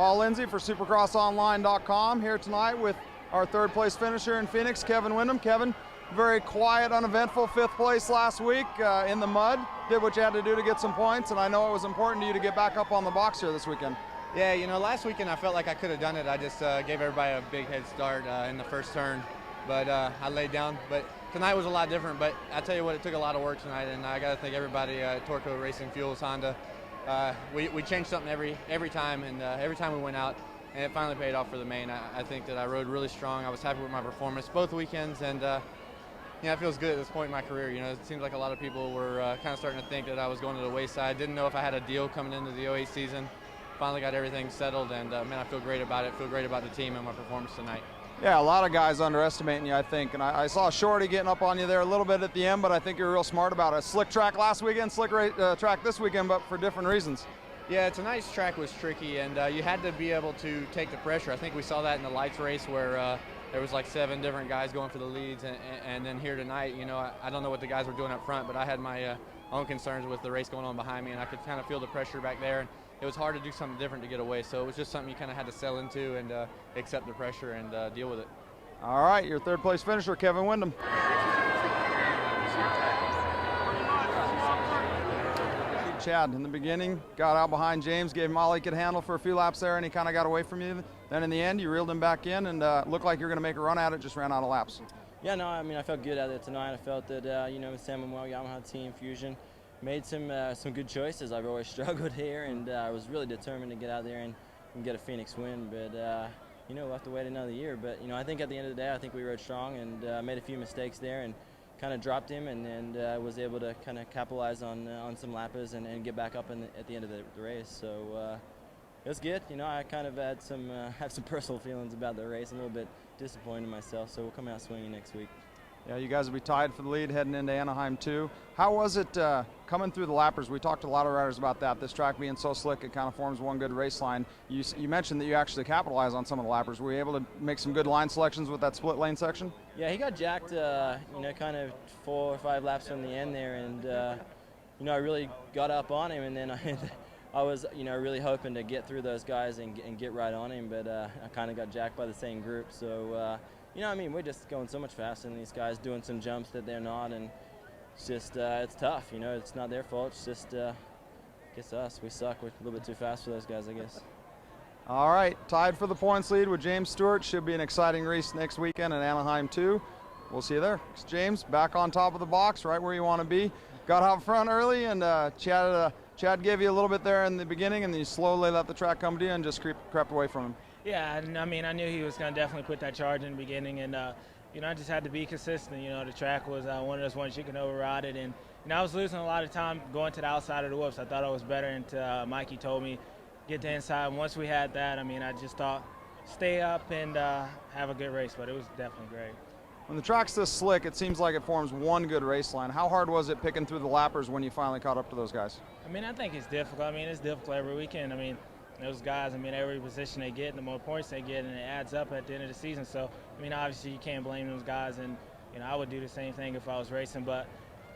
Paul Lindsey for Supercrossonline.com here tonight with our third place finisher in Phoenix, Kevin Windham. Kevin, very quiet, uneventful fifth place last week in the mud. Did what you had to do to get some points, and I know it was important to you to get back up on the box here this weekend. Yeah, you know, last weekend I felt like I could have done it. I just gave everybody a big head start in the first turn, but I laid down. But tonight was a lot different, but I tell you what, it took a lot of work tonight, and I got to thank everybody at Torco Racing Fuels, Honda. We changed something every time, and every time we went out, and it finally paid off for the main. I think that I rode really strong. I was happy with my performance both weekends, and yeah, it feels good at this point in my career. You know, it seems like a lot of people were kind of starting to think that I was going to the wayside. Didn't know if I had a deal coming into the 08 season. Finally got everything settled, and man, I feel great about it. Feel great about the team and my performance tonight. Yeah, a lot of guys underestimating you, I think, and I saw Shorty getting up on you there a little bit at the end, but I think you're real smart about it. Slick track last weekend, slick track this weekend, but for different reasons. Yeah, tonight's track was tricky, and you had to be able to take the pressure. I think we saw that in the lights race where there was like 7 different guys going for the leads, and then here tonight, you know, I don't know what the guys were doing up front, but I had my own concerns with the race going on behind me, and I could kind of feel the pressure back there. And it was hard to do something different to get away, so it was just something you kind of had to sell into and accept the pressure and deal with it. All right, your third place finisher, Kevin Windham. Chad, in the beginning, got out behind James, gave him all he could handle for a few laps there, and he kind of got away from you. Then in the end, you reeled him back in, and looked like you're going to make a run at it, just ran out of laps. Yeah, no, I mean, I felt good at it tonight. I felt that, you know, Sam and Yamaha team Fusion made some good choices. I've always struggled here, and I was really determined to get out there and get a Phoenix win. But you know, we'll have to wait another year. But you know, I think at the end of the day, I think we rode strong and made a few mistakes there and kind of dropped him, and was able to kind of capitalize on some lappers and get back up at the end of the race. So it was good. You know, I kind of had some have some personal feelings about the race. I'm a little bit disappointed in myself. So we'll come out swinging next week. Yeah, you guys will be tied for the lead heading into Anaheim too. How was it coming through the lappers? We talked to a lot of riders about that. This track being so slick, it kind of forms one good race line. You mentioned that you actually capitalized on some of the lappers. Were you able to make some good line selections with that split lane section? Yeah, he got jacked, you know, kind of 4 or 5 laps from the end there, and you know, I really got up on him, and then I was, you know, really hoping to get through those guys and get right on him, but I kind of got jacked by the same group. So. You know, I mean, we're just going so much faster than these guys, doing some jumps that they're not, and it's just, it's tough, you know, it's not their fault, it's just, I guess us, we suck, we're a little bit too fast for those guys, I guess. All right, tied for the points lead with James Stewart. Should be an exciting race next weekend in Anaheim too. We'll see you there. James, back on top of the box, right where you want to be. Got out front early, and Chad gave you a little bit there in the beginning, and then you slowly let the track come to you and just crept away from him. Yeah, I mean, I knew he was going to definitely put that charge in the beginning, and you know, I just had to be consistent. You know, the track was one of those ones you can override it, and you know, I was losing a lot of time going to the outside of the whoops. I thought I was better until Mikey told me get to inside. And once we had that, I mean, I just thought stay up and have a good race, but it was definitely great. When the track's this slick, it seems like it forms one good race line. How hard was it picking through the lappers when you finally caught up to those guys? I mean, I think it's difficult. I mean, it's difficult every weekend. I mean, those guys, I mean, every position they get, the more points they get, and it adds up at the end of the season. So, I mean, obviously you can't blame those guys, and, you know, I would do the same thing if I was racing. But,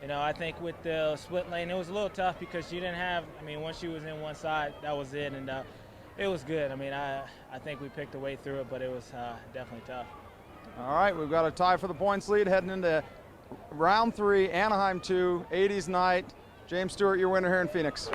you know, I think with the split lane, it was a little tough because you didn't have, I mean, once you was in one side, that was it, and it was good. I mean, I think we picked a way through it, but it was definitely tough. All right, we've got a tie for the points lead heading into round 3, Anaheim 2, 80s night. James Stewart, your winner here in Phoenix.